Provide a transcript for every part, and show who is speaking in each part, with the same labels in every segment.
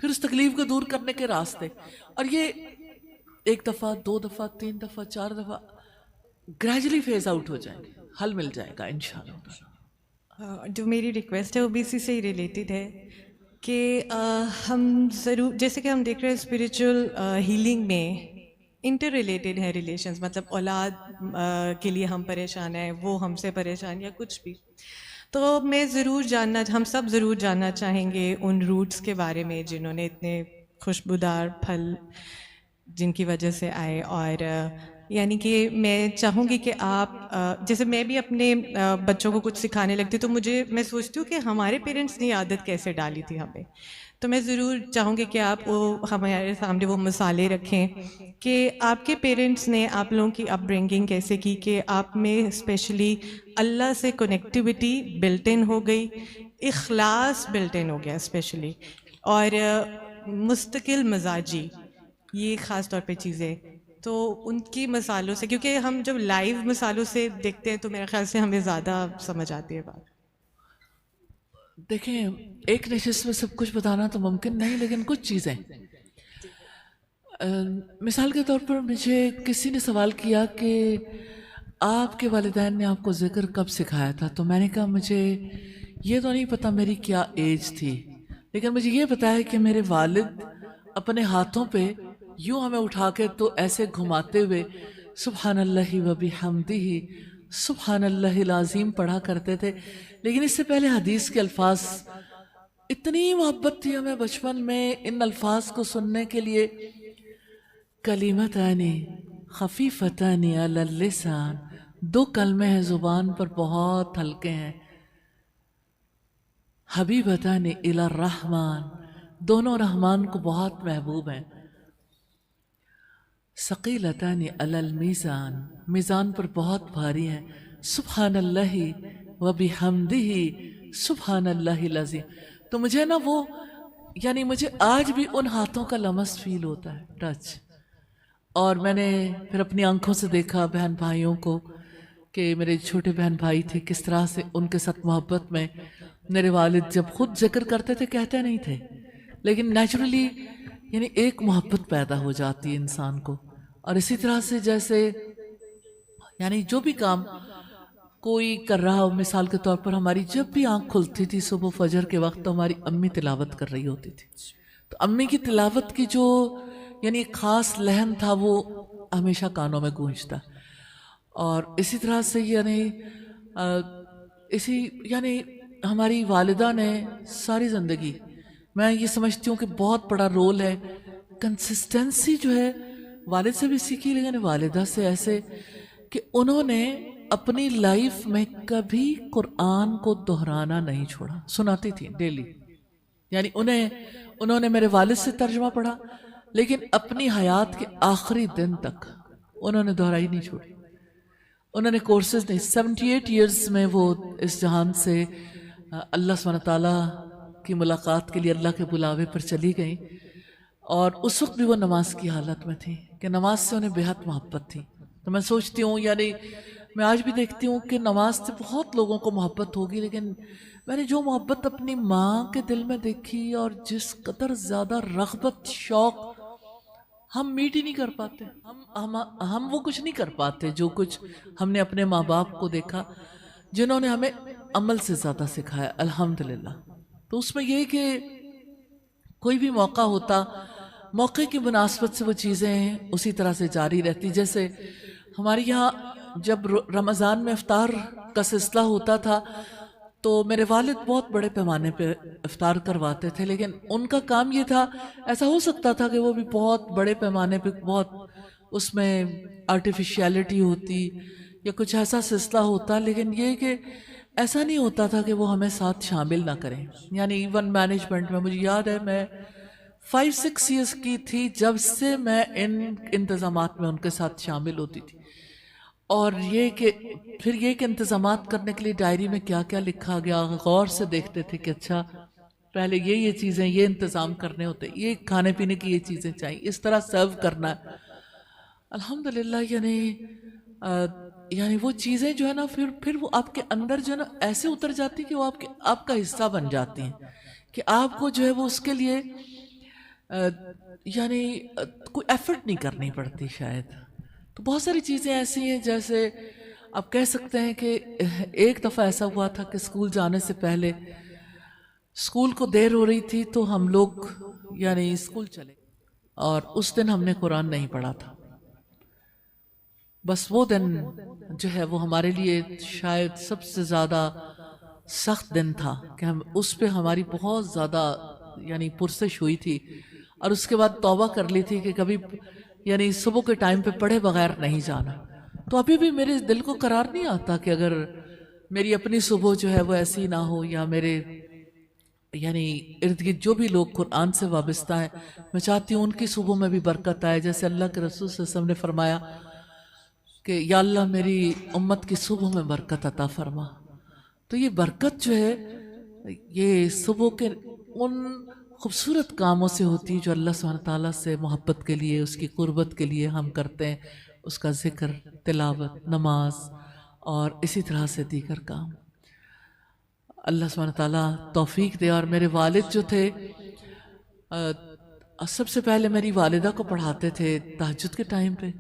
Speaker 1: پھر اس تکلیف کو دور کرنے کے راستے. اور یہ ایک دفعہ، دو دفعہ، تین دفعہ، چار دفعہ گریجولی فیز آؤٹ ہو جائیں گے، حل مل جائے گا انشاءاللہ.
Speaker 2: جو میری ریکویسٹ ہے وہ بھی اسی سے ہی ریلیٹڈ ہے کہ ہم ضرور، جیسے کہ ہم دیکھ رہے ہیں اسپریچول ہیلنگ میں انٹر ریلیٹڈ ہے ریلیشنز، مطلب اولاد کے لیے ہم پریشان ہیں، وہ ہم سے پریشان یا کچھ بھی. تو میں ضرور ہم سب ضرور جاننا چاہیں گے ان روٹس کے بارے میں جنہوں نے اتنے خوشبودار پھل جن کی وجہ سے آئے. اور یعنی کہ میں چاہوں گی کہ آپ، جیسے میں بھی اپنے بچوں کو کچھ سکھانے لگتی تو میں سوچتی ہوں کہ ہمارے پیرنٹس نے عادت کیسے ڈالی تھی ہمیں. تو میں ضرور چاہوں گی کہ آپ ہمارے سامنے وہ مثالیں رکھیں کہ آپ کے پیرنٹس نے آپ لوگوں کی اپ برنگنگ کیسے کی کہ آپ میں اسپیشلی اللہ سے کنیکٹیوٹی بلٹ ان ہو گئی، اخلاص بلٹ ان ہو گیا اسپیشلی، اور مستقل مزاجی، یہ خاص طور پہ چیزیں. تو ان کی مثالوں سے، کیونکہ ہم جب لائیو مثالوں سے دیکھتے ہیں تو میرے خیال سے ہمیں زیادہ سمجھ آتی ہے بات.
Speaker 1: دیکھیں، ایک نشست میں سب کچھ بتانا تو ممکن نہیں، لیکن کچھ چیزیں مثال کے طور پر مجھے کسی نے سوال کیا کہ آپ کے والدین نے آپ کو ذکر کب سکھایا تھا؟ تو میں نے کہا مجھے یہ تو نہیں پتا میری کیا ایج تھی، لیکن مجھے یہ پتا ہے کہ میرے والد اپنے ہاتھوں پہ یوں ہمیں اٹھا کے تو ایسے گھماتے ہوئے سبحان اللہ و بحمدہ سبحان اللہ العظیم پڑھا کرتے تھے. لیکن اس سے پہلے حدیث کے الفاظ، اتنی محبت تھی ہمیں بچپن میں ان الفاظ کو سننے کے لیے. کلمتان خفیفتان علی اللسان، دو کلمے ہیں زبان پر بہت ہلکے ہیں. حبیبتان الی الرحمن، دونوں رحمان کو بہت محبوب ہیں. ثقیلتان علی المیزان، میزان پر بہت بھاری ہیں. سبحان اللہ و بحمدہ سبحان اللہ العظیم. تو مجھے نا وہ، یعنی مجھے آج بھی ان ہاتھوں کا لمس فیل ہوتا ہے، ٹچ. اور میں نے پھر اپنی آنکھوں سے دیکھا بہن بھائیوں کو کہ میرے چھوٹے بہن بھائی تھے، کس طرح سے ان کے ساتھ محبت میں میرے والد جب خود ذکر کرتے تھے کہتے نہیں تھے، لیکن نیچرلی یعنی ایک محبت پیدا ہو جاتی ہے انسان کو. اور اسی طرح سے جیسے یعنی جو بھی کام کوئی کر رہا ہو، مثال کے طور پر ہماری جب بھی آنکھ کھلتی تھی صبح فجر کے وقت تو ہماری امی تلاوت کر رہی ہوتی تھی. تو امی کی تلاوت کی جو یعنی ایک خاص لہن تھا وہ ہمیشہ کانوں میں گونجتا. اور اسی طرح سے یعنی ہماری والدہ نے ساری زندگی، میں یہ سمجھتی ہوں کہ بہت بڑا رول ہے. کنسسٹنسی جو ہے والد سے بھی سیکھی، لیکن والدہ سے ایسے کہ انہوں نے اپنی لائف میں کبھی قرآن کو دہرانا نہیں چھوڑا، سناتی تھی ڈیلی. یعنی انہوں نے میرے والد سے ترجمہ پڑھا، لیکن اپنی حیات کے آخری دن تک انہوں نے دہرائی نہیں چھوڑی. انہوں نے کورسز نہیں، 78 ایئرز میں وہ اس جہان سے اللہ سبحانہ تعالیٰ کی ملاقات کے لیے اللہ کے بلاوے پر چلی گئیں. اور اس وقت بھی وہ نماز کی حالت میں تھی کہ نماز سے انہیں بہت محبت تھی. تو میں سوچتی ہوں، یعنی میں آج بھی دیکھتی ہوں کہ نماز سے بہت لوگوں کو محبت ہوگی، لیکن میں نے جو محبت اپنی ماں کے دل میں دیکھی اور جس قدر زیادہ رغبت، شوق، ہم میٹ ہی نہیں کر پاتے. ہم وہ کچھ نہیں کر پاتے جو کچھ ہم نے اپنے ماں باپ کو دیکھا جنہوں نے ہمیں عمل سے زیادہ سکھایا الحمدللہ. تو اس میں یہ کہ کوئی بھی موقع ہوتا، موقع کی مناسبت سے وہ چیزیں اسی طرح سے جاری رہتی. جیسے ہمارے یہاں جب رمضان میں افطار کا سلسلہ ہوتا تھا تو میرے والد بہت بڑے پیمانے پہ افطار کرواتے تھے، لیکن ان کا کام یہ تھا، ایسا ہو سکتا تھا کہ وہ بھی بہت بڑے پیمانے پہ بہت اس میں آرٹیفیشیلٹی ہوتی یا کچھ ایسا سلسلہ ہوتا، لیکن یہ کہ ایسا نہیں ہوتا تھا کہ وہ ہمیں ساتھ شامل نہ کریں. یعنی ایون مینجمنٹ میں مجھے یاد ہے میں 5-6 ایئرس کی تھی جب سے میں ان انتظامات میں ان کے ساتھ شامل ہوتی تھی. اور پھر یہ کہ انتظامات کرنے کے لیے ڈائری میں کیا کیا لکھا گیا، غور سے دیکھتے تھے کہ اچھا پہلے یہ چیزیں، یہ انتظام کرنے ہوتے، یہ کھانے پینے کی یہ چیزیں چاہیے، اس طرح سرو کرنا ہے. الحمدللہ یعنی وہ چیزیں جو ہے نا پھر وہ آپ کے اندر جو ہے نا ایسے اتر جاتی کہ وہ آپ کا حصہ بن جاتی ہیں کہ آپ کو جو ہے وہ اس کے لیے یعنی کوئی ایفرٹ نہیں کرنی پڑتی شاید. تو بہت ساری چیزیں ایسی ہیں جیسے آپ کہہ سکتے ہیں کہ ایک دفعہ ایسا ہوا تھا کہ اسکول جانے سے پہلے اسکول کو دیر ہو رہی تھی تو ہم لوگ یعنی اسکول چلے اور اس دن ہم نے قرآن نہیں پڑھا تھا. بس وہ دن جو ہے وہ ہمارے لیے شاید سب سے زیادہ سخت دن تھا کہ ہم اس پہ ہماری بہت زیادہ یعنی پرسش ہوئی تھی اور اس کے بعد توبہ کر لی تھی کہ کبھی یعنی صبح کے ٹائم پہ پڑھے بغیر نہیں جانا. تو ابھی بھی میرے دل کو قرار نہیں آتا کہ اگر میری اپنی صبح جو ہے وہ ایسی نہ ہو یا میرے یعنی ارد گرد جو بھی لوگ قرآن سے وابستہ ہیں میں چاہتی ہوں ان کی صبح میں بھی برکت آئے. جیسے اللہ کے رسول صلی اللہ علیہ وسلم نے فرمایا کہ یا اللہ میری امت کی صبح میں برکت عطا فرما. تو یہ برکت جو ہے یہ صبح کے ان خوبصورت کاموں سے ہوتی ہے جو اللہ سبحانہ تعالیٰ سے محبت کے لیے اس کی قربت کے لیے ہم کرتے ہیں. اس کا ذکر، تلاوت، نماز اور اسی طرح سے دیگر کام. اللہ سبحانہ تعالیٰ توفیق دے. اور میرے والد جو تھے سب سے پہلے میری والدہ کو پڑھاتے تھے تہجد کے ٹائم پہ،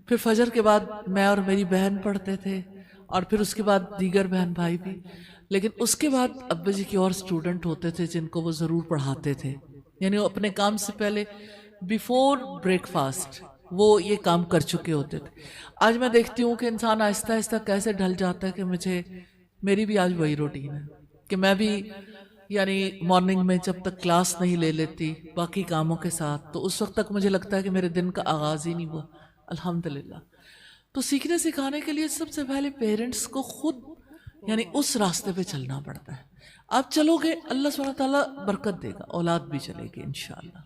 Speaker 1: پھر فجر کے بعد میں اور میری بہن پڑھتے تھے اور پھر اس کے بعد دیگر بہن بھائی بھی. لیکن اس کے بعد ابا جی کی اور سٹوڈنٹ ہوتے تھے جن کو وہ ضرور پڑھاتے تھے. یعنی وہ اپنے کام سے پہلے بیفور بریک فاسٹ وہ یہ کام کر چکے ہوتے تھے. آج میں دیکھتی ہوں کہ انسان آہستہ آہستہ کیسے ڈھل جاتا ہے کہ میری بھی آج وہی روٹین ہے کہ میں بھی یعنی مارننگ میں جب تک کلاس نہیں لے لیتی باقی کاموں کے ساتھ تو اس وقت تک مجھے لگتا ہے کہ میرے دن کا آغاز ہی نہیں ہوا. الحمدللہ. تو سیکھنے سکھانے کے لیے سب سے پہلے پیرنٹس کو خود یعنی اس راستے پہ چلنا پڑتا ہے. آپ چلو گے اللہ سبحانہ تعالیٰ برکت دے گا، اولاد بھی چلے گی انشاءاللہ.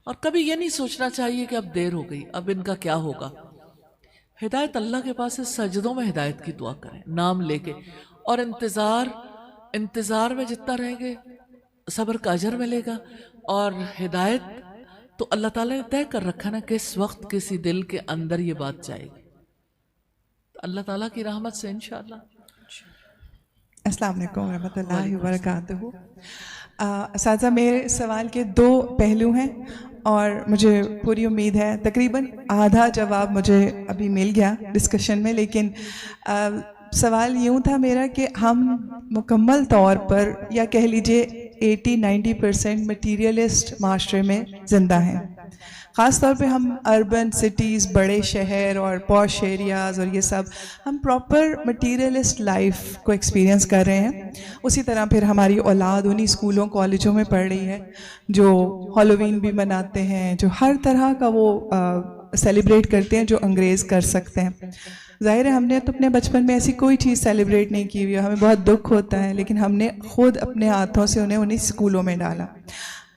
Speaker 1: اور کبھی یہ نہیں سوچنا چاہیے کہ اب دیر ہو گئی اب ان کا کیا ہوگا. ہدایت اللہ کے پاس ہے. سجدوں میں ہدایت کی دعا کریں نام لے کے اور انتظار میں جتنا رہیں گے صبر کا اجر ملے گا. اور ہدایت تو اللہ تعالیٰ نے طے کر رکھا نا کس وقت کسی دل کے اندر یہ بات جائے گی. اللہ تعالیٰ کی رحمت سے انشاءاللہ.
Speaker 3: السلام علیکم ورحمۃ اللہ وبرکاتہ. اساتذہ میرے سوال کے دو پہلو ہیں اور مجھے پوری امید ہے تقریباً آدھا جواب مجھے ابھی مل گیا ڈسکشن میں، لیکن سوال یوں تھا میرا کہ ہم مکمل طور پر یا کہہ لیجئے 80-90% مٹیریلسٹ معاشرے میں زندہ ہیں. خاص طور پہ ہم اربن سٹیز، بڑے شہر اور پوش ایریاز اور یہ سب ہم پراپر مٹیریلسٹ لائف کو ایکسپیرینس کر رہے ہیں. اسی طرح پھر ہماری اولاد انہی اسکولوں کالجوں میں پڑھ رہی ہے جو ہالووین بھی مناتے ہیں، جو ہر طرح کا وہ سیلیبریٹ کرتے ہیں جو انگریز کر سکتے ہیں. ظاہر ہے ہم نے تو اپنے بچپن میں ایسی کوئی چیز سیلیبریٹ نہیں کی ہوئی ہے، ہمیں بہت دکھ ہوتا ہے، لیکن ہم نے خود اپنے ہاتھوں سے انہیں اسکولوں میں ڈالا.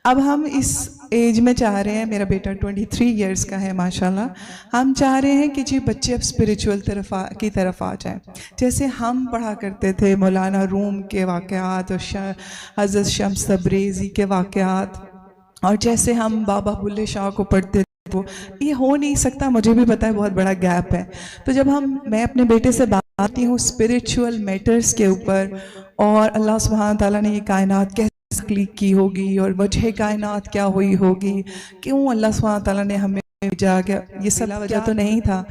Speaker 3: اب ہم اس ایج میں چاہ رہے ہیں، میرا بیٹا 23 ایئرس کا ہے ماشاءاللہ، ہم چاہ رہے ہیں کہ جی بچے اب اسپریچول کی طرف آ جائیں. جیسے ہم پڑھا کرتے تھے مولانا روم کے واقعات اور حضرت شمس تبریزی کے واقعات، اور جیسے ہم بابا بلے شاہ کو پڑھتے تھے، وہ یہ ہو نہیں سکتا. مجھے بھی پتہ ہے بہت بڑا گیپ ہے. تو جب میں اپنے بیٹے سے بات کرتی ہوں اسپریچول میٹرز کے اوپر اور اللہ سبحانہ تعالیٰ نے یہ کائنات کیسے تخلیق کی ہوگی اور وجہ کائنات کیا ہوئی ہوگی، کیوں اللہ سبحانہ تعالیٰ نے ہمیں بھیجا، یہ سب وجہ تو نہیں تھا،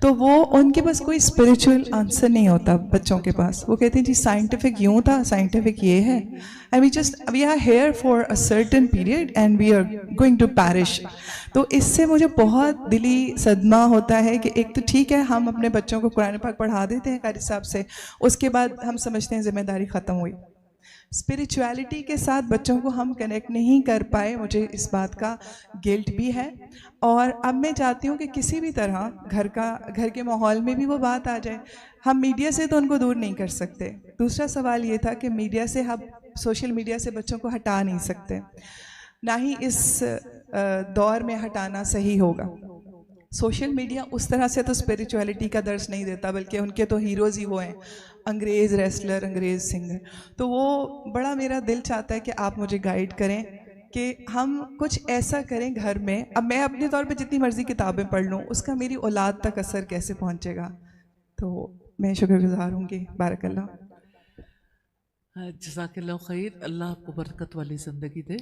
Speaker 3: تو وہ ان کے پاس کوئی اسپریچول آنسر نہیں ہوتا بچوں کے پاس. وہ کہتے ہیں جی سائنٹیفک یوں تھا، سائنٹیفک یہ ہے، and we are here for a certain period and we are going to perish. تو اس سے مجھے بہت دلی صدمہ ہوتا ہے کہ ایک تو ٹھیک ہے ہم اپنے بچوں کو قرآن پاک پڑھا دیتے ہیں قاری صاحب سے، اس کے بعد ہم سمجھتے ہیں ذمہ داری ختم ہوئی. اسپریچویلٹی کے ساتھ بچوں کو ہم کنیکٹ نہیں کر پائے، مجھے اس بات کا گلٹ بھی ہے. اور اب میں چاہتی ہوں کہ کسی بھی طرح گھر کے ماحول میں بھی وہ بات آ جائے. ہم میڈیا سے تو ان کو دور نہیں کر سکتے. دوسرا سوال یہ تھا کہ میڈیا سے ہم سوشل میڈیا سے بچوں کو ہٹا نہیں سکتے، نہ ہی اس دور میں ہٹانا صحیح ہوگا. سوشل میڈیا اس طرح سے تو اسپریچویلٹی کا درس نہیں دیتا، بلکہ ان کے تو ہیروز ہی وہ ہیں، انگریز ریسلر، انگریز سنگر. تو وہ بڑا میرا دل چاہتا ہے کہ آپ مجھے گائیڈ کریں کہ ہم کچھ ایسا کریں گھر میں. اب میں اپنے طور پہ جتنی مرضی کتابیں پڑھ لوں، اس کا میری اولاد تک اثر کیسے پہنچے گا. تو میں شکر گزار ہوں گی. بارک اللہ.
Speaker 1: جزاک اللہ خیر. اللہ آپ کو برکت والی زندگی دے.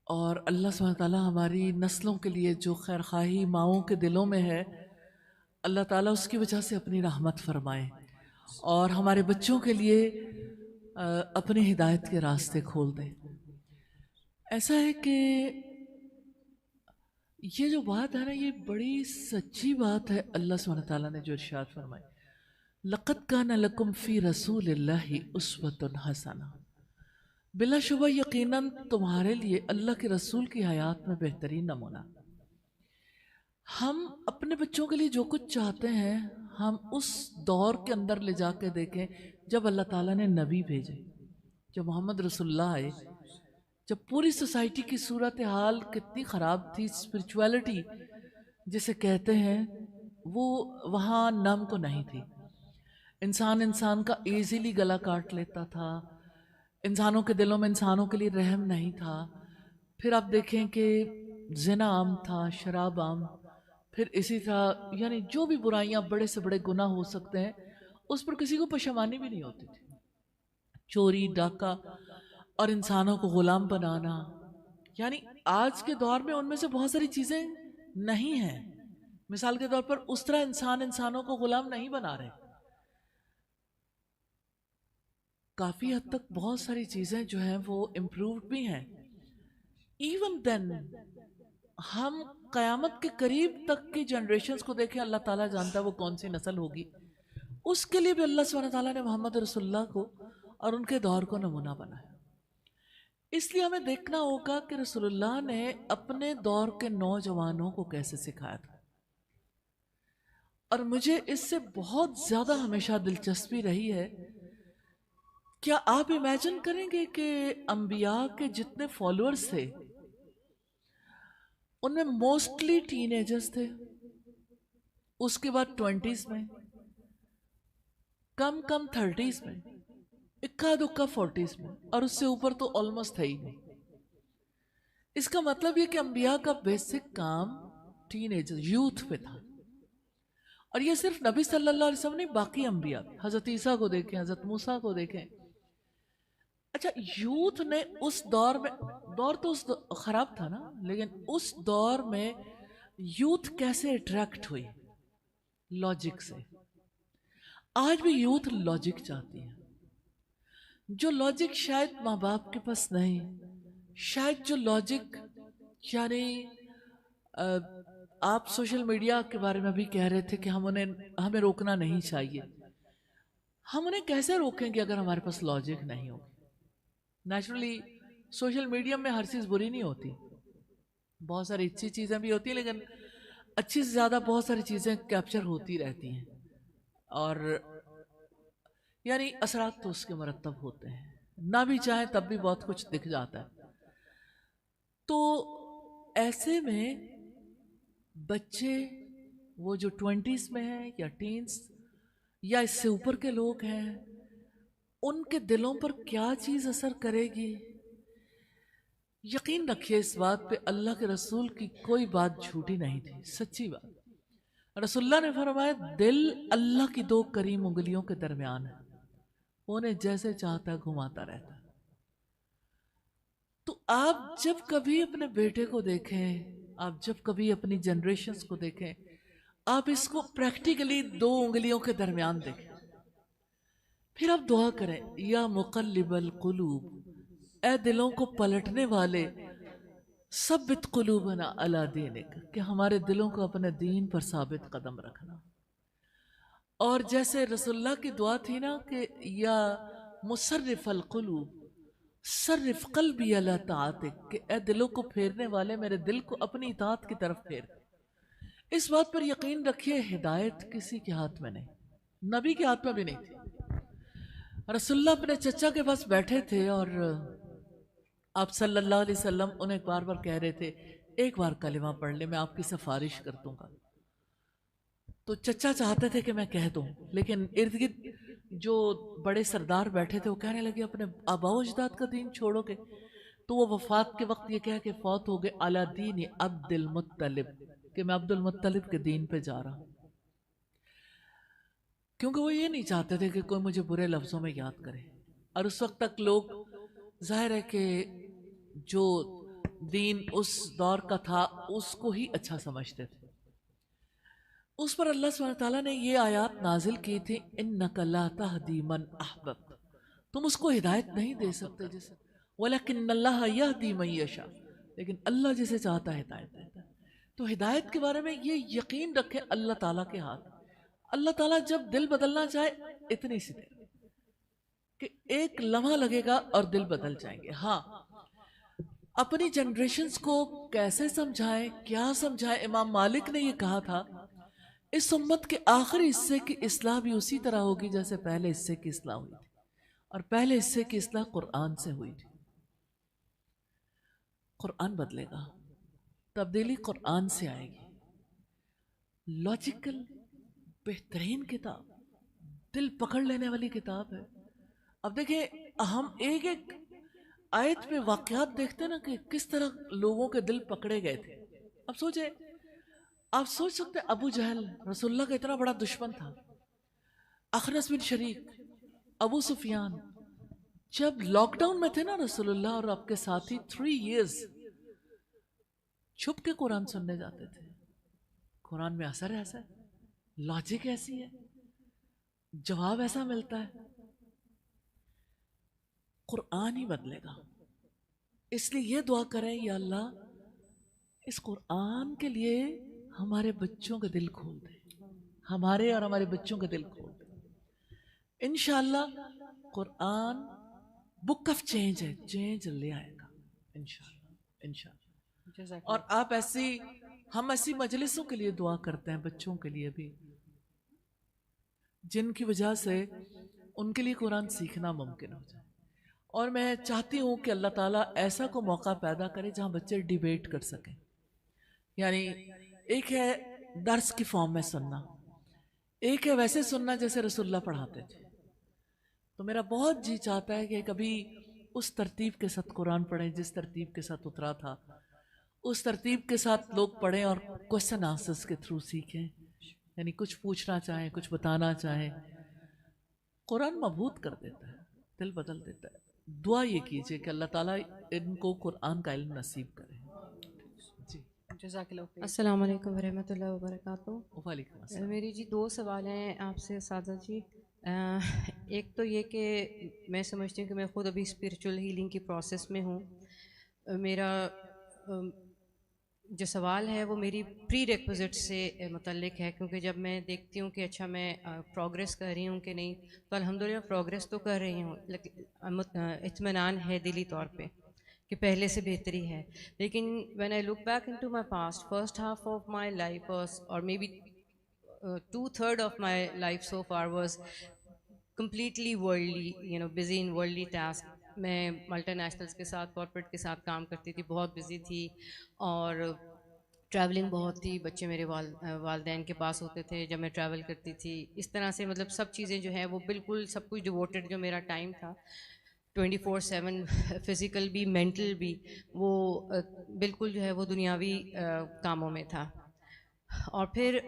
Speaker 1: اور اللہ سبحانہ تعالیٰ ہماری نسلوں کے لیے جو خیر خواہی ماؤں کے دلوں میں ہے اللہ تعالیٰ اس کی وجہ سے اپنی رحمت فرمائے اور ہمارے بچوں کے لیے اپنی ہدایت کے راستے کھول دے. ایسا ہے کہ یہ جو بات ہے نا یہ بڑی سچی بات ہے. اللہ سبحانہ تعالیٰ نے جو ارشاد فرمائی لَقَدْ كَانَ لَكُمْ فِي رَسُولِ اللَّهِ أُسْوَةٌ حَسَنَةٌ، بلا شبہ یقیناً تمہارے لیے اللہ کے رسول کی حیات میں بہترین نمونہ. ہم اپنے بچوں کے لیے جو کچھ چاہتے ہیں ہم اس دور کے اندر لے جا کے دیکھیں جب اللہ تعالیٰ نے نبی بھیجے، جب محمد رسول اللہ آئے، جب پوری سوسائٹی کی صورتحال کتنی خراب تھی، اسپرچویلٹی جسے کہتے ہیں وہ وہاں نم کو نہیں تھی. انسان کا ایزیلی گلا کاٹ لیتا تھا، انسانوں کے دلوں میں انسانوں کے لیے رحم نہیں تھا. پھر آپ دیکھیں کہ زنا عام تھا، شراب عام، پھر اسی طرح یعنی جو بھی برائیاں بڑے سے بڑے گناہ ہو سکتے ہیں اس پر کسی کو پشیمانی بھی نہیں ہوتی تھی. چوری، ڈاکہ اور انسانوں کو غلام بنانا، یعنی آج کے دور میں ان میں سے بہت ساری چیزیں نہیں ہیں. مثال کے طور پر اس طرح انسانوں کو غلام نہیں بنا رہے. کافی حد تک بہت ساری چیزیں جو ہیں وہ امپرووڈ بھی ہیں. ایون دین ہم قیامت کے قریب تک کی جنریشنز کو دیکھیں، اللہ تعالیٰ جانتا ہے وہ کون سی نسل ہوگی. اس کے لیے بھی اللہ سبحانہ تعالیٰ نے محمد رسول اللہ کو اور ان کے دور کو نمونہ بنایا. اس لیے ہمیں دیکھنا ہوگا کہ رسول اللہ نے اپنے دور کے نوجوانوں کو کیسے سکھایا تھا. اور مجھے اس سے بہت زیادہ ہمیشہ دلچسپی رہی ہے. کیا آپ امیجن کریں گے کہ انبیاء کے جتنے فالوورز تھے ان میں موسٹلی ٹین ایجرز تھے، اس کے بعد 20s میں، کم 30s میں، اکا دکا 40s میں، اور اس سے اوپر تو آلموسٹ ہے ہی نہیں. اس کا مطلب یہ کہ انبیاء کا بیسک کام ٹین ایجر یوتھ پہ تھا. اور یہ صرف نبی صلی اللہ علیہ وسلم نہیں، باقی انبیاء، حضرت عیسیٰ کو دیکھیں، حضرت موسیٰ کو دیکھیں. اچھا، یوتھ نے اس دور میں، دور تو اس خراب تھا نا، لیکن اس دور میں یوتھ کیسے اٹریکٹ ہوئی؟ لاجک سے. آج بھی یوتھ لاجک چاہتی ہے، جو لاجک شاید ماں باپ کے پاس نہیں، شاید جو لاجک یعنی آپ سوشل میڈیا کے بارے میں بھی کہہ رہے تھے کہ ہمیں روکنا نہیں چاہیے. ہم انہیں کیسے روکیں گے اگر ہمارے پاس لاجک نہیں ہوگی؟ نیچرلی سوشل میڈیا میں ہر چیز بری نہیں ہوتی، بہت ساری اچھی چیزیں بھی ہوتی ہیں، لیکن اچھی سے زیادہ بہت ساری چیزیں کیپچر ہوتی رہتی ہیں اور یعنی اثرات تو اس کے مرتب ہوتے ہیں، نہ بھی چاہیں تب بھی بہت کچھ دکھ جاتا ہے. تو ایسے میں بچے وہ جو 20s میں ہیں یا ٹینس یا اس سے اوپر کے لوگ ہیں، ان کے دلوں پر کیا چیز اثر کرے گی؟ یقین رکھیے اس بات پہ، اللہ کے رسول کی کوئی بات جھوٹی نہیں تھی، سچی بات. رسول اللہ نے فرمایا دل اللہ کی دو کریم انگلیوں کے درمیان ہے، انہیں جیسے چاہتا ہے گھماتا رہتا ہے. تو آپ جب کبھی اپنے بیٹے کو دیکھیں، آپ جب کبھی اپنی جنریشنز کو دیکھیں، آپ اس کو پریکٹیکلی دو انگلیوں کے درمیان دیکھیں. پھر آپ دعا کریں، یا مقلب القلوب، اے دلوں کو پلٹنے والے، ثبت قلوبنا علی دینک، کہ ہمارے دلوں کو اپنے دین پر ثابت قدم رکھنا. اور جیسے رسول اللہ کی دعا تھی نا کہ یا مصرف القلوب صرف قلبی علی طاعتک، کہ اے دلوں کو پھیرنے والے میرے دل کو اپنی اطاعت کی طرف پھیر. اس بات پر یقین رکھیے ہدایت کسی کے ہاتھ میں نہیں، نبی کے ہاتھ میں بھی نہیں تھی. رسول اللہ اپنے چچا کے پاس بیٹھے تھے اور آپ صلی اللہ علیہ وسلم انہیں بار بار کہہ رہے تھے ایک بار کلمہ پڑھ لے، میں آپ کی سفارش کر دوں گا. تو چچا چاہتے تھے کہ میں کہہ دوں، لیکن ارد گرد جو بڑے سردار بیٹھے تھے وہ کہنے لگے اپنے آبا و اجداد کا دین چھوڑو گے. تو وہ وفات کے وقت یہ کہہ کہ فوت ہو گئے علی دین عبد المطلب، کہ میں عبد المطلب کے دین پہ جا رہا ہوں. کیونکہ وہ یہ نہیں چاہتے تھے کہ کوئی مجھے برے لفظوں میں یاد کرے. اور اس وقت تک لوگ ظاہر ہے کہ جو دین اس دور کا تھا اس کو ہی اچھا سمجھتے تھے. اس پر اللہ سبحانہ تعالیٰ نے یہ آیات نازل کی تھی اِنَّكَ لَا تَهْدِي مَنْ أَحْبَبْتَ, تم اس کو ہدایت نہیں دے سکتے جسے, وَلَكِنَّ اللَّهَ يَهْدِي مَن يَشَاءُ, لیکن اللہ جسے چاہتا ہے ہدایت دیتا ہے. تو ہدایت کے بارے میں یہ یقین رکھیں اللہ تعالیٰ کے ہاتھ. اللہ تعالیٰ جب دل بدلنا چاہے اتنی سی دیر کہ ایک لمحہ لگے گا اور دل بدل جائیں گے. ہاں اپنی جنریشنز کو کیسے سمجھائیں, کیا سمجھائیں. امام مالک نے یہ کہا تھا اس امت کے آخری حصے کی اصلاح بھی اسی طرح ہوگی جیسے پہلے حصے کی اصلاح ہوئی تھی, اور پہلے حصے کی اصلاح قرآن سے ہوئی تھی. قرآن بدلے گا, تبدیلی قرآن سے آئے گی. لاجیکل بہترین کتاب, دل پکڑ لینے والی کتاب ہے. اب دیکھیں ہم ایک ایک آیت پہ واقعات دیکھتے ہیں نا کہ کس طرح لوگوں کے دل پکڑے گئے تھے. اب سوچیں, آپ سوچ سکتے ہیں ابو جہل رسول اللہ کا اتنا بڑا دشمن تھا, اخنس بن شریک, ابو سفیان, جب لاک ڈاؤن میں تھے نا رسول اللہ اور آپ کے ساتھی 3 years چھپ کے قرآن سننے جاتے تھے. قرآن میں اثر ایسا ہے, لاجک ایسی ہے, جواب ایسا ملتا ہے. قرآن ہی بدلے گا. اس لیے یہ دعا کریں یا اللہ اس قرآن کے لیے ہمارے بچوں کے دل کھول دے, ہمارے اور ہمارے بچوں کے دل کھول دے. انشاءاللہ قرآن بک آف چینج ہے, چینج لے آئے گا انشاءاللہ, انشاءاللہ. اور آپ ہم ایسی مجلسوں کے لیے دعا کرتے ہیں بچوں کے لیے بھی جن کی وجہ سے ان کے لیے قرآن سیکھنا ممکن ہو جائے. اور میں چاہتی ہوں کہ اللہ تعالیٰ ایسا کو موقع پیدا کرے جہاں بچے ڈیبیٹ کر سکیں. یعنی ایک ہے درس کی فارم میں سننا, ایک ہے ویسے سننا جیسے رسول اللہ پڑھاتے تھے. تو میرا بہت جی چاہتا ہے کہ کبھی اس ترتیب کے ساتھ قرآن پڑھیں جس ترتیب کے ساتھ اترا تھا, اس ترتیب کے ساتھ لوگ پڑھیں اور کوشچن آنسرز کے تھرو سیکھیں. یعنی کچھ پوچھنا چاہیں, کچھ بتانا چاہیں. قرآن مبہوت کر دیتا ہے, دل بدل دیتا ہے. دعا یہ کیجئے کہ اللہ تعالیٰ ان کو قرآن کا علم نصیب کرے. جی
Speaker 4: جزاک اللہ خیر. السلام علیکم ورحمۃ اللہ وبرکاتہ.
Speaker 1: وعلیکم السلام.
Speaker 4: میری جی 2 سوال ہیں آپ سے اساتذہ جی. ایک تو یہ کہ میں سمجھتی ہوں کہ میں خود ابھی اسپریچول ہیلنگ کی پروسیس میں ہوں. میرا جو سوال ہے وہ میری پری ریکوزٹ سے متعلق ہے, کیونکہ جب میں دیکھتی ہوں کہ اچھا میں پروگریس کر رہی ہوں کہ نہیں, تو الحمدللہ پروگریس تو کر رہی ہوں, لیکن اطمینان ہے دلی طور پہ کہ پہلے سے بہتری ہے. لیکن when I look back in to my past, first half of my life اور maybe 2/3 of my life so far was completely worldly, busy in worldly task. میں ملٹی نیشنلس کے ساتھ, کارپوریٹ کے ساتھ کام کرتی تھی, بہت بزی تھی, اور ٹریولنگ بہت تھی. بچے میرے والدین کے پاس ہوتے تھے جب میں ٹریول کرتی تھی. اس طرح سے مطلب سب چیزیں جو ہیں وہ بالکل سب کچھ ڈیووٹڈ جو میرا ٹائم تھا 24/7, فزیکل بھی مینٹل بھی, وہ بالکل جو ہے وہ دنیاوی کاموں میں تھا. اور پھر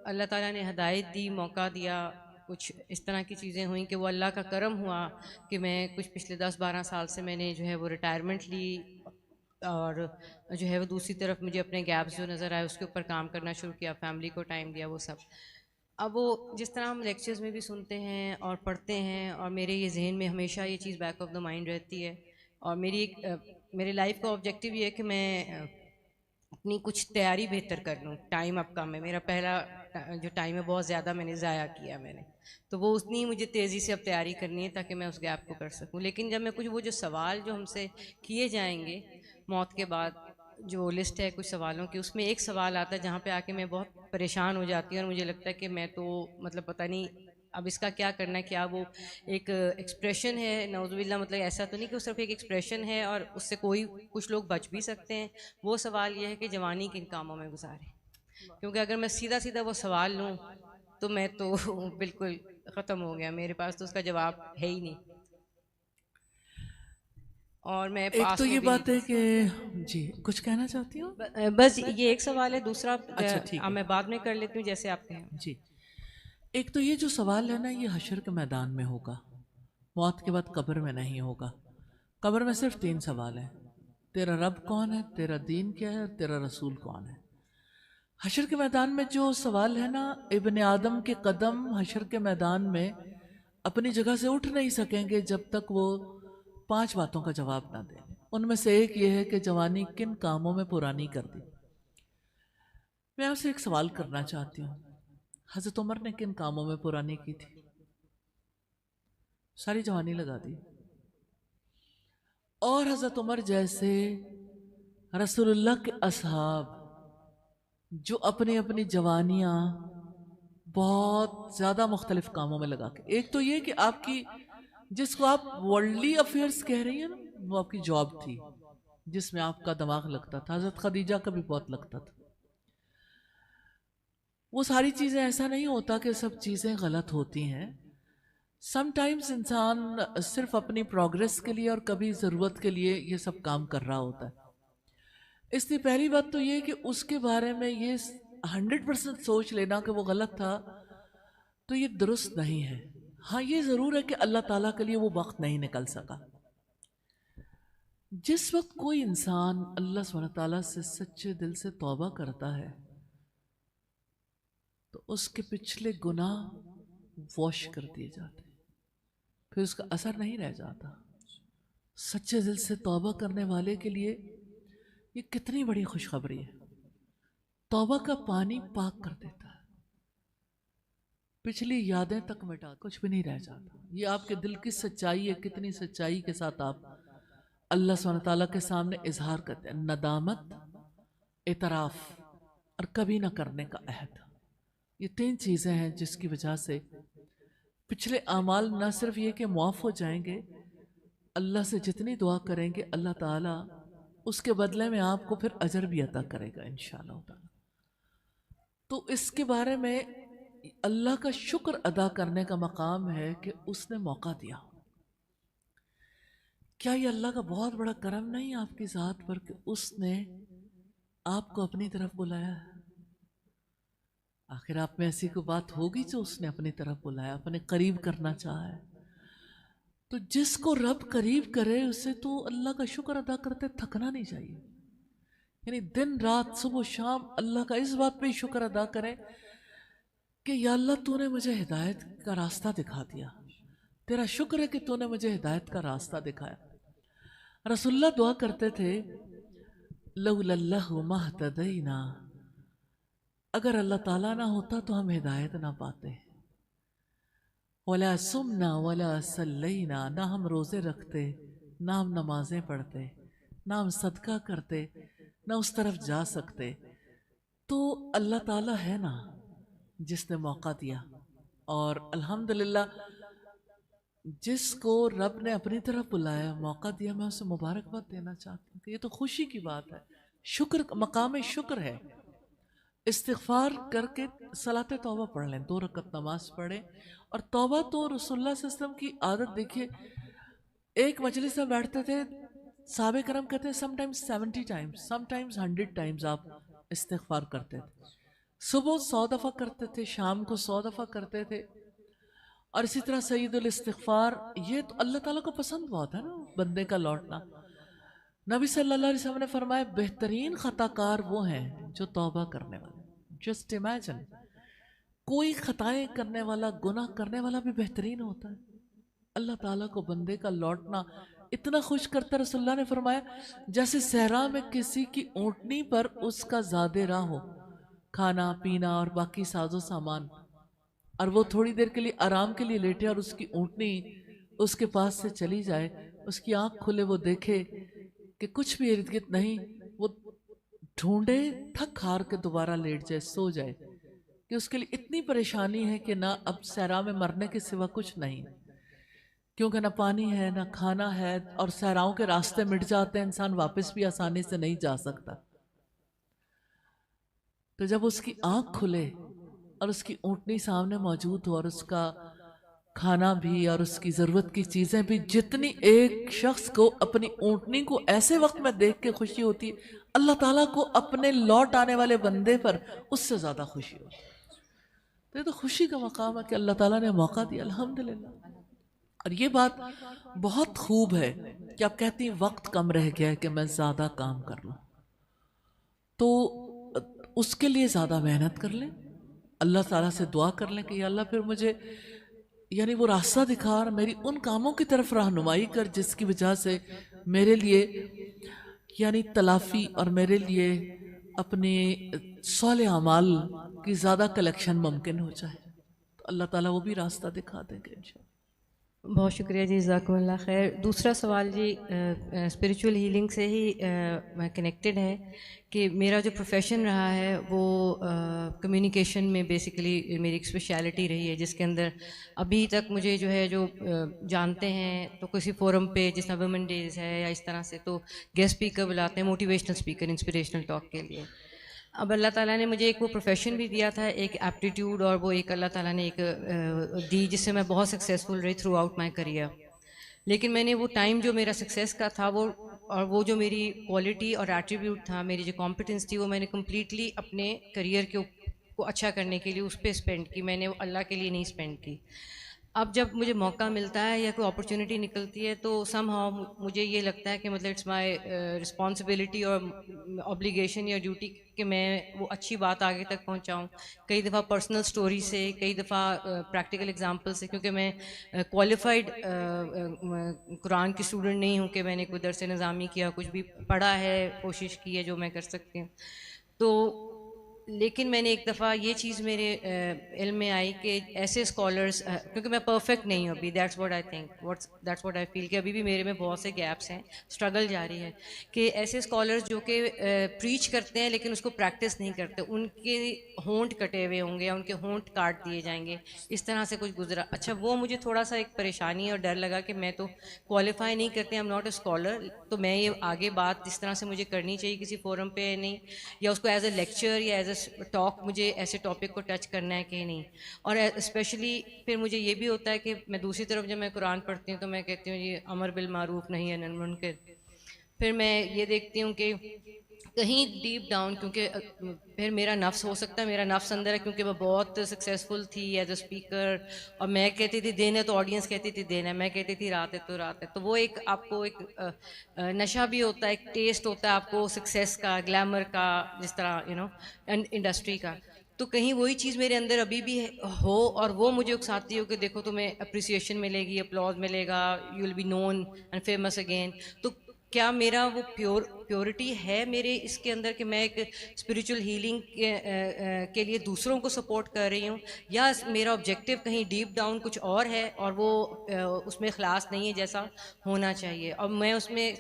Speaker 4: اللہ تعالیٰ نے ہدایت دی, موقع دیا, کچھ اس طرح کی چیزیں ہوئیں کہ وہ اللہ کا کرم ہوا کہ میں کچھ پچھلے 10-12 سال سے میں نے جو ہے وہ ریٹائرمنٹ لی, اور جو ہے وہ دوسری طرف مجھے اپنے گیپس جو نظر آئے اس کے اوپر کام کرنا شروع کیا, فیملی کو ٹائم دیا, وہ سب. اب وہ جس طرح ہم لیکچرز میں بھی سنتے ہیں اور پڑھتے ہیں, اور میرے یہ ذہن میں ہمیشہ یہ چیز بیک آف دا مائنڈ رہتی ہے, اور میری لائف کا آبجیکٹیو یہ ہے کہ میں اپنی کچھ تیاری بہتر کر لوں. ٹائم اب کم ہے, میرا پہلا جو ٹائم ہے بہت زیادہ میں نے ضائع کیا میں نے, تو وہ اتنی مجھے تیزی سے اب تیاری کرنی ہے تاکہ میں اس گیپ کو کر سکوں. لیکن جب میں کچھ وہ جو سوال جو ہم سے کیے جائیں گے موت کے بعد, جو لسٹ ہے کچھ سوالوں کی, اس میں ایک سوال آتا ہے جہاں پہ آ کے میں بہت پریشان ہو جاتی ہوں, اور مجھے لگتا ہے کہ میں تو مطلب پتہ نہیں اب اس کا کیا کرنا ہے. کیا وہ ایک ایکسپریشن ہے, نعوذ باللہ, مطلب ایسا تو نہیں کہ وہ صرف ایک ایکسپریشن ہے اور اس سے کچھ لوگ بچ بھی سکتے ہیں. وہ سوال یہ ہے کہ جوانی کن کاموں میں گزارے, کیونکہ اگر میں سیدھا وہ سوال لوں تو میں تو بالکل ختم ہو گیا, میرے پاس تو اس کا جواب ہے ہی نہیں. اور میں
Speaker 1: ایک تو یہ بات ہے کہ جی کچھ کہنا چاہتی ہوں.
Speaker 4: بس یہ ایک سوال ہے, دوسرا
Speaker 1: اچھا ٹھیک ہے,
Speaker 4: میں بعد میں کر لیتی ہوں جیسے آپ کہیں.
Speaker 1: جی ایک تو یہ جو سوال ہے نا, یہ حشر کے میدان میں ہوگا, موت کے بعد قبر میں نہیں ہوگا. قبر میں صرف 3 سوال ہیں. تیرا رب کون ہے، تیرا دین کیا ہے، اور تیرا رسول کون ہے۔ حشر کے میدان میں جو سوال ہے نا، ابن آدم کے قدم حشر کے میدان میں اپنی جگہ سے اٹھ نہیں سکیں گے جب تک وہ 5 باتوں کا جواب نہ دیں۔ ان میں سے ایک یہ ہے کہ جوانی کن کاموں میں پرانی کر دی۔ میں آپ سے ایک سوال کرنا چاہتی ہوں، حضرت عمر نے کن کاموں میں پرانی کی تھی؟ ساری جوانی لگا دی۔ اور حضرت عمر جیسے رسول اللہ کے اصحاب جو اپنی اپنی جوانیاں بہت زیادہ مختلف کاموں میں لگا کے، ایک تو یہ کہ آپ کی جس کو آپ ورلڈلی افیئرس کہہ رہی ہیں نا، وہ آپ کی جاب تھی جس میں آپ کا دماغ لگتا تھا۔ حضرت خدیجہ کا بھی بہت لگتا تھا۔ وہ ساری چیزیں، ایسا نہیں ہوتا کہ سب چیزیں غلط ہوتی ہیں۔ سم ٹائمز انسان صرف اپنی پروگریس کے لیے اور کبھی ضرورت کے لیے یہ سب کام کر رہا ہوتا ہے۔ اس لیے پہلی بات تو یہ کہ اس کے بارے میں یہ 100% سوچ لینا کہ وہ غلط تھا تو یہ درست نہیں ہے۔ ہاں یہ ضرور ہے کہ اللہ تعالیٰ کے لیے وہ وقت نہیں نکل سکا۔ جس وقت کوئی انسان اللہ سبحانہ تعالیٰ سے سچے دل سے توبہ کرتا ہے تو اس کے پچھلے گناہ واش کر دیے جاتے ہیں، پھر اس کا اثر نہیں رہ جاتا۔ سچے دل سے توبہ کرنے والے کے لیے یہ کتنی بڑی خوشخبری ہے۔ توبہ کا پانی پاک کر دیتا ہے، پچھلی یادیں تک مٹا، کچھ بھی نہیں رہ جاتا۔ یہ آپ کے دل کی سچائی ہے، کتنی سچائی کے ساتھ آپ اللہ سبحانہ تعالیٰ کے سامنے اظہار کرتے ہیں۔ ندامت، اعتراف اور کبھی نہ کرنے کا عہد، یہ 3 چیزیں ہیں جس کی وجہ سے پچھلے اعمال نہ صرف یہ کہ معاف ہو جائیں گے، اللہ سے جتنی دعا کریں گے اللہ تعالیٰ اس کے بدلے میں آپ کو پھر اجر بھی عطا کرے گا انشاءاللہ تعالیٰ۔ تو اس کے بارے میں اللہ کا شکر ادا کرنے کا مقام ہے کہ اس نے موقع دیا۔ کیا یہ اللہ کا بہت بڑا کرم نہیں آپ کی ذات پر کہ اس نے آپ کو اپنی طرف بلایا ہے؟ آخر آپ میں ایسی کوئی بات ہوگی جو اس نے اپنی طرف بلایا، اپنے قریب کرنا چاہا ہے۔ تو جس کو رب قریب کرے اسے تو اللہ کا شکر ادا کرتے تھکنا نہیں چاہیے۔ یعنی دن رات صبح و شام اللہ کا اس بات پہ شکر ادا کرے کہ یا اللہ تو نے مجھے ہدایت کا راستہ دکھا دیا، تیرا شکر ہے کہ تو نے مجھے ہدایت کا راستہ دکھایا۔ رسول اللہ دعا کرتے تھے لولا اللہ ما اہتدینا، اگر اللہ تعالیٰ نہ ہوتا تو ہم ہدایت نہ پاتے۔ ولا سمنا ولا صلینا، نہ ہم روزے رکھتے، نہ ہم نمازیں پڑھتے، نہ ہم صدقہ کرتے، نہ اس طرف جا سکتے۔ تو اللہ تعالیٰ ہے نا جس نے موقع دیا، اور الحمدللہ جس کو رب نے اپنی طرف بلایا، موقع دیا، میں اسے مبارکباد دینا چاہتی ہوں کہ یہ تو خوشی کی بات ہے۔ شکر، مقام شکر ہے۔ استغفار کر کے صلاۃ توبہ پڑھ لیں، 2 رکعت نماز پڑھیں۔ اور توبہ تو رسول اللہ صلی اللہ علیہ وسلم کی عادت دیکھیے، ایک مجلس میں بیٹھتے تھے، صحابہ کرام کہتے ہیں some times 70 Times, some times 100 Times آپ استغفار کرتے تھے۔ صبح 100 دفعہ کرتے تھے، شام کو 100 دفعہ کرتے تھے، اور اسی طرح سید الاستغفار۔ یہ تو اللہ تعالیٰ کو پسند بہت ہے نا بندے کا لوٹنا۔ نبی صلی اللہ علیہ وسلم نے فرمایا بہترین خطا کار وہ ہیں جو توبہ کرنے والے۔ جسٹ امیجن، کوئی خطائیں کرنے والا، گناہ کرنے والا بھی بہترین ہوتا ہے۔ اللہ تعالیٰ کو بندے کا لوٹنا اتنا خوش کرتا، رسول اللہ نے فرمایا جیسے صحرا میں کسی کی اونٹنی پر اس کا زادِ راہ ہو، کھانا پینا اور باقی ساز و سامان، اور وہ تھوڑی دیر کے لیے آرام کے لیے لیٹے اور اس کی اونٹنی اس کے پاس سے چلی جائے، اس کی آنکھ کھلے، وہ دیکھے کہ کچھ بھی ارد گرد نہیں، وہ ڈھونڈے، تھک ہار کے دوبارہ لیٹ جائے، سو جائے، کہ اس کے لیے اتنی پریشانی ہے کہ نہ اب صحرا میں مرنے کے سوا کچھ نہیں، کیونکہ نہ پانی ہے نہ کھانا ہے، اور صحراؤں کے راستے مٹ جاتے ہیں، انسان واپس بھی آسانی سے نہیں جا سکتا۔ تو جب اس کی آنکھ کھلے اور اس کی اونٹنی سامنے موجود ہو، اور اس کا کھانا بھی اور اس کی ضرورت کی چیزیں بھی، جتنی ایک شخص کو اپنی اونٹنی کو ایسے وقت میں دیکھ کے خوشی ہوتی ہے، اللہ تعالیٰ کو اپنے لوٹ آنے والے بندے پر اس سے زیادہ خوشی ہوتی ہے۔ تو یہ تو خوشی کا مقام ہے کہ اللہ تعالیٰ نے موقع دیا، الحمدللہ۔ اور یہ بات بہت خوب ہے کہ آپ کہتی ہیں وقت کم رہ گیا ہے کہ میں زیادہ کام کر لوں، تو اس کے لیے زیادہ محنت کر لیں، اللہ تعالیٰ سے دعا کر لیں کہ یا اللہ پھر مجھے یعنی وہ راستہ دکھا اور میری ان کاموں کی طرف رہنمائی کر جس کی وجہ سے میرے لیے یعنی تلافی اور میرے لیے اپنے صالح اعمال کی زیادہ کلیکشن ممکن ہو جائے، تو اللہ تعالیٰ وہ بھی راستہ دکھا دیں گے انشاءاللہ۔
Speaker 4: بہت شکریہ جی، جزاکم اللہ خیر۔ دوسرا سوال جی اسپریچول ہیلنگ سے ہی کنیکٹڈ ہے کہ میرا جو پروفیشن رہا ہے وہ کمیونیکیشن میں بیسیکلی میری ایک اسپیشلٹی رہی ہے، جس کے اندر ابھی تک مجھے جو ہے جو جانتے ہیں تو کسی فورم پہ جس طرح ویمن ڈیز ہے یا اس طرح سے تو گیسٹ اسپیکر بلاتے ہیں، موٹیویشنل اسپیکر انسپریشنل ٹاک کے لیے۔ اب اللہ تعالیٰ نے مجھے ایک وہ پروفیشن بھی دیا تھا، ایک ایپٹیٹیوڈ، اور وہ ایک اللہ تعالیٰ نے ایک دی جس سے میں بہت سکسیزفل رہی تھرو آؤٹ مائی کریئر۔ لیکن میں نے وہ ٹائم جو میرا سکسیز کا تھا وہ جو میری کوالٹی اور ایٹریبیوٹ تھا، میری جو کمپیٹنس تھی، وہ میں نے کمپلیٹلی اپنے کریئر کو اچھا کرنے کے لیے اس پہ اسپینڈ کی، میں نے وہ اللہ کے لیے نہیں اسپینڈ کی۔ اب جب مجھے موقع ملتا ہے یا کوئی اپرچونٹی نکلتی ہے تو سم ہاؤ مجھے یہ لگتا ہے کہ مطلب اٹس مائی رسپانسبلٹی اور اوبلیگیشن یا ڈیوٹی کہ میں وہ اچھی بات آگے تک پہنچاؤں، کئی دفعہ پرسنل سٹوری سے، کئی دفعہ پریکٹیکل ایگزامپل سے، کیونکہ میں کوالیفائڈ قرآن کی اسٹوڈنٹ نہیں ہوں کہ میں نے کوئی درس نظامی کیا، کچھ بھی پڑھا ہے، کوشش کی ہے جو میں کر سکتی ہوں۔ تو لیکن میں نے ایک دفعہ یہ چیز میرے علم میں آئی کہ ایسے اسکالرس، کیونکہ میں پرفیکٹ نہیں ہوں ابھی، that's what I think, that's what I feel کہ ابھی بھی میرے میں بہت سے گیپس ہیں، اسٹرگل جاری ہے، کہ ایسے اسکالرس جو کہ پریچ کرتے ہیں لیکن اس کو پریکٹس نہیں کرتے، ان کے ہونٹ کٹے ہوئے ہوں گے یا ان کے ہونٹ کاٹ دیے جائیں گے، اس طرح سے کچھ گزرا۔ اچھا وہ مجھے تھوڑا سا ایک پریشانی اور ڈر لگا کہ میں تو کوالیفائی نہیں کرتے، ایم ناٹ اے اسکالر، تو میں یہ آگے بات جس طرح سے مجھے کرنی چاہیے کسی فورم پہ نہیں، یا اس کو ایز اے لیکچر یا ایز اے ٹاک مجھے ایسے ٹاپک کو ٹچ کرنا ہے کہ نہیں۔ اور اسپیشلی پھر مجھے یہ بھی ہوتا ہے کہ میں دوسری طرف جب میں قرآن پڑھتی ہوں تو میں کہتی ہوں یہ امر بالمعروف نہیں ہے منکر، پھر میں یہ دیکھتی ہوں کہ کہیں ڈیپ ڈاؤن، کیونکہ پھر میرا نفس ہو سکتا ہے، میرا نفس اندر ہے، کیونکہ میں بہت سکسیزفل تھی ایز اے اسپیکر، اور میں کہتی تھی دینا تو آڈینس کہتی تھی دینا، میں کہتی تھی رات ہے تو رات ہے، تو وہ ایک آپ کو ایک نشہ بھی ہوتا ہے، ایک ٹیسٹ ہوتا ہے آپ کو سکسیس کا، گلیمر کا، جس طرح انڈسٹری کا، تو کہیں وہی چیز میرے اندر ابھی بھی ہو اور وہ مجھے اکساتی ہو کہ دیکھو تمہیں اپریسیشن ملے گی، اپلاز ملے گا، you will be known and famous again, تو کیا میرا وہ پیورٹی ہے میرے اس کے اندر کہ میں ایک اسپریچول ہیلنگ کے لیے دوسروں کو سپورٹ کر رہی ہوں، یا میرا آبجیکٹیو کہیں ڈیپ ڈاؤن کچھ اور ہے اور وہ اس میں اخلاص نہیں ہے جیسا ہونا چاہیے، اور میں اس میں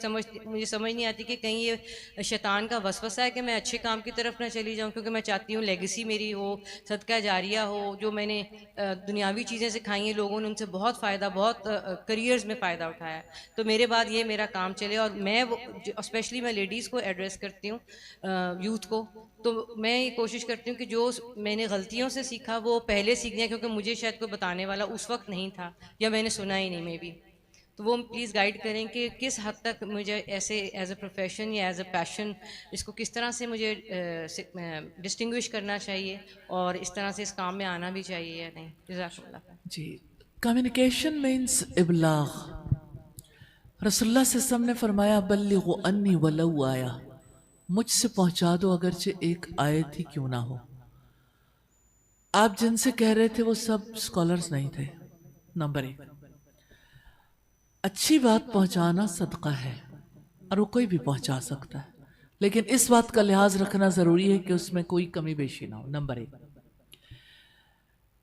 Speaker 4: مجھے سمجھ نہیں آتی کہ کہیں یہ شیطان کا وسوسہ ہے کہ میں اچھے کام کی طرف نہ چلی جاؤں، کیونکہ میں چاہتی ہوں لیگیسی میری ہو، صدقہ جاریہ ہو، جو میں نے دنیاوی چیزیں سکھائی ہیں لوگوں نے ان سے بہت فائدہ، بہت کریئرز میں فائدہ اٹھایا ہے، تو میرے بعد یہ میرا کام چلے، اور میں اسپیشلی میں لیڈیز کو ایڈریس کرتی ہوں، یوتھ کو، تو میں یہ کوشش کرتی ہوں کہ جو میں نے غلطیوں سے سیکھا وہ پہلے سیکھ لیں، کیونکہ مجھے شاید کوئی بتانے والا اس وقت نہیں تھا یا میں نے سنا ہی نہیں میں بھی، تو وہ پلیز گائیڈ کریں کہ کس حد تک مجھے ایسے ایز اے پروفیشن یا ایز اے پیشن اس کو کس طرح سے مجھے ڈسٹنگوش کرنا چاہیے اور اس طرح سے اس کام میں آنا بھی چاہیے یا نہیں۔ جزاک اللہ خیر۔
Speaker 1: جی، کمیونیکیشن مینس ابلاغ۔ رسول اللہ صلی اللہ علیہ وسلم نے فرمایا بلغوا انی ولو آیا، مجھ سے پہنچا دو اگرچہ ایک آیت ہی کیوں نہ ہو۔ آپ جن سے کہہ رہے تھے وہ سب اسکالرز نہیں تھے، نمبر ایک۔ اچھی بات پہنچانا صدقہ ہے اور وہ کوئی بھی پہنچا سکتا ہے، لیکن اس بات کا لحاظ رکھنا ضروری ہے کہ اس میں کوئی کمی بیشی نہ ہو، نمبر ایک۔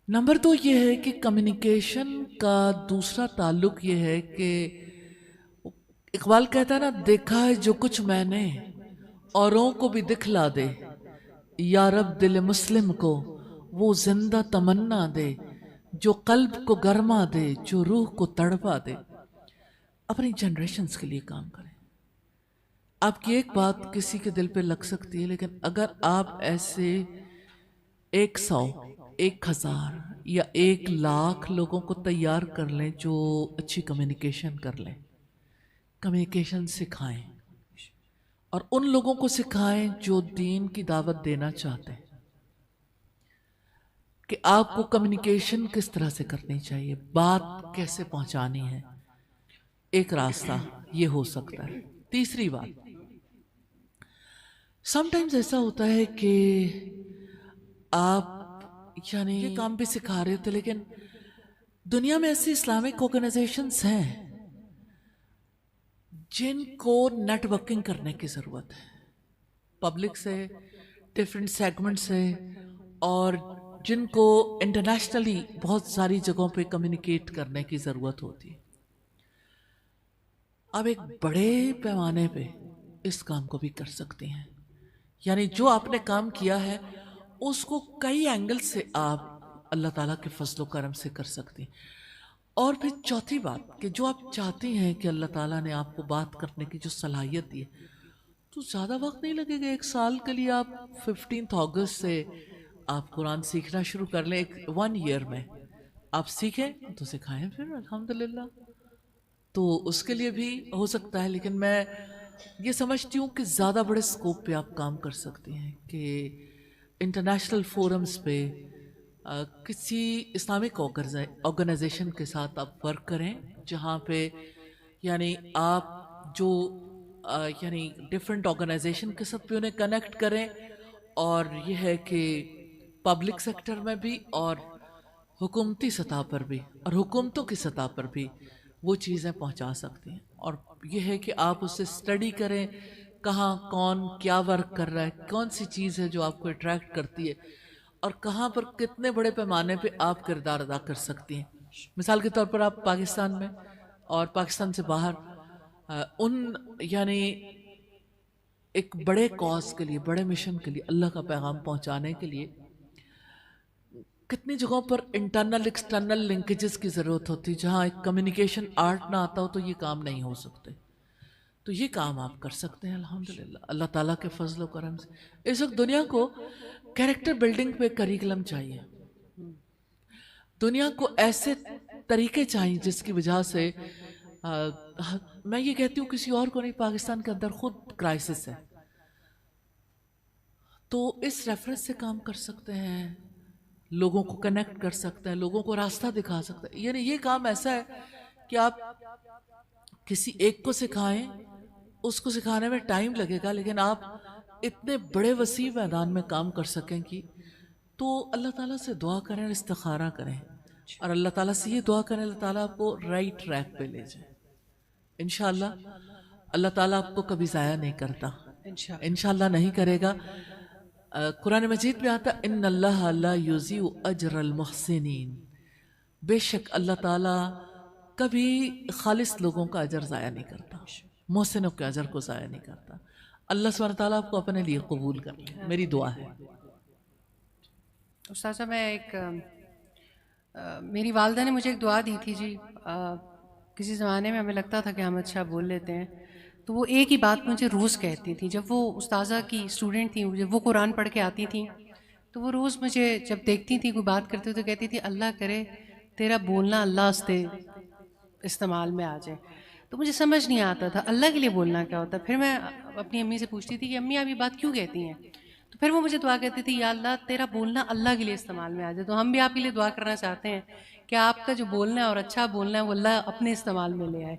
Speaker 1: نمبر دو یہ ہے کہ کمیونیکیشن کا دوسرا تعلق یہ ہے کہ اقبال کہتا ہے نا، دیکھا ہے جو کچھ میں نے اوروں کو بھی دکھلا دے، یا رب دل مسلم کو وہ زندہ تمنا دے، جو قلب کو گرما دے، جو روح کو تڑپا دے۔ اپنی جنریشنز کے لیے کام کریں۔ آپ کی ایک بات کسی کے دل پہ لگ سکتی ہے، لیکن اگر آپ ایسے 100، 1000 یا 1,00,000 لوگوں کو تیار کر لیں جو اچھی کمیونیکیشن کر لیں، کمیونیکیشن سکھائیں، اور ان لوگوں کو سکھائیں جو دین کی دعوت دینا چاہتے ہیں، کہ آپ کو کمیونیکیشن کس طرح سے کرنی چاہیے, بات کیسے پہنچانی ہے. ایک راستہ یہ ہو سکتا ہے. تیسری بات, سم ٹائمز ایسا ہوتا ہے کہ آپ یعنی یہ کام بھی سکھا رہے ہوتے, لیکن دنیا میں ایسی اسلامک آرگنائزیشنز ہیں جن کو نیٹ ورکنگ کرنے کی ضرورت ہے, پبلک سے, ڈفرینٹ سیگمنٹ سے, اور جن کو انٹرنیشنلی بہت ساری جگہوں پہ کمیونیکیٹ کرنے کی ضرورت ہوتی ہے. اب ایک بڑے پیمانے پہ اس کام کو بھی کر سکتے ہیں, یعنی جو آپ نے کام کیا ہے اس کو کئی اینگل سے آپ اللہ تعالیٰ کے فضل و کرم سے کر سکتے ہیں. اور پھر چوتھی بات کہ جو آپ چاہتے ہیں کہ اللہ تعالیٰ نے آپ کو بات کرنے کی جو صلاحیت دی ہے, تو زیادہ وقت نہیں لگے گا. 1 سال کے لیے آپ 15 اگست سے آپ قرآن سیکھنا شروع کر لیں. 1 ایئر میں آپ سیکھیں تو سکھائیں پھر الحمدللہ. تو اس کے لیے بھی ہو سکتا ہے, لیکن میں یہ سمجھتی ہوں کہ زیادہ بڑے سکوپ پہ آپ کام کر سکتے ہیں کہ انٹرنیشنل فورمز پہ کسی اسلامک آرگنائزیشن کے ساتھ آپ ورک کریں, جہاں پہ یعنی آپ جو یعنی ڈفرینٹ آرگنائزیشن کے ساتھ بھی انہیں کنیکٹ کریں, اور یہ ہے کہ پبلک سیکٹر میں بھی اور حکومتی سطح پر بھی اور حکومتوں کی سطح پر بھی وہ چیزیں پہنچا سکتی ہیں. اور یہ ہے کہ آپ اسے اسٹڈی کریں, کہاں کون کیا ورک کر رہا ہے, کون سی چیز ہے جو آپ کو اٹریکٹ کرتی ہے, اور کہاں پر کتنے بڑے پیمانے پہ آپ کردار ادا کر سکتی ہیں. مثال کے طور پر آپ پاکستان میں اور پاکستان سے باہر ان یعنی ایک بڑے کاز کے لیے, بڑے مشن کے لیے, اللہ کا پیغام پہنچانے کے لیے کتنی جگہوں پر انٹرنل ایکسٹرنل لنکیجز کی ضرورت ہوتی, جہاں ایک کمیونیکیشن آرٹ نہ آتا ہو تو یہ کام نہیں ہو سکتے. تو یہ کام آپ کر سکتے ہیں الحمدللہ اللہ تعالیٰ کے فضل و کرم سے. اس وقت دنیا کو کیریکٹر بلڈنگ پہ کریکلم چاہیے, دنیا کو ایسے طریقے چاہیے جس کی وجہ سے میں یہ کہتی ہوں کسی اور کو نہیں, پاکستان کے اندر خود کرائسس ہے, تو اس ریفرنس سے کام کر سکتے ہیں, لوگوں کو کنیکٹ کر سکتے ہیں, لوگوں کو راستہ دکھا سکتے ہیں. یعنی یہ کام ایسا ہے کہ آپ کسی ایک کو سکھائیں, اس کو سکھانے میں ٹائم لگے گا, لیکن آپ اتنے بڑے وسیع میدان میں کام کر سکیں گی. تو اللہ تعالیٰ سے دعا کریں, استخارہ کریں, اور اللہ تعالیٰ سے یہ دعا کریں اللہ تعالیٰ آپ کو رائٹ ٹریک پہ لے جائے. انشاءاللہ اللہ تعالیٰ آپ کو کبھی ضائع نہیں کرتا, انشاءاللہ نہیں کرے گا. قرآن مجید میں آتا ان اللہ لا یضیع اجر المحسنین, بے شک اللہ تعالیٰ کبھی خالص لوگوں کا اجر ضائع نہیں کرتا, محسنوں کے اجر کو ضائع نہیں کرتا. اللہ سبحانہ تعالیٰ آپ کو اپنے لیے قبول کر لے, میری دعا ہے.
Speaker 4: استاذہ میں ایک میری والدہ نے مجھے ایک دعا دی تھی جی. کسی زمانے میں ہمیں لگتا تھا کہ ہم اچھا بول لیتے ہیں, تو وہ ایک ہی بات مجھے روز کہتی تھی. جب وہ استاذہ کی اسٹوڈنٹ تھیں, جب وہ قرآن پڑھ کے آتی تھیں تو وہ روز مجھے جب دیکھتی تھی کوئی بات کرتے تو کہتی تھی اللہ کرے تیرا بولنا اللہ واسطے استعمال میں آ جائے. تو مجھے سمجھ نہیں آتا تھا اللہ کے لیے بولنا کیا ہوتا. پھر میں اپنی امی سے پوچھتی تھی کہ امی آپ یہ بات کیوں کہتی ہیں, تو پھر وہ مجھے دعا کہتی تھی یا اللہ تیرا بولنا اللہ کے لیے استعمال میں آ جائے. تو ہم بھی آپ کے لیے دعا کرنا چاہتے ہیں کہ آپ کا جو بولنا ہے اور اچھا بولنا ہے وہ اللہ اپنے استعمال میں لے آئے.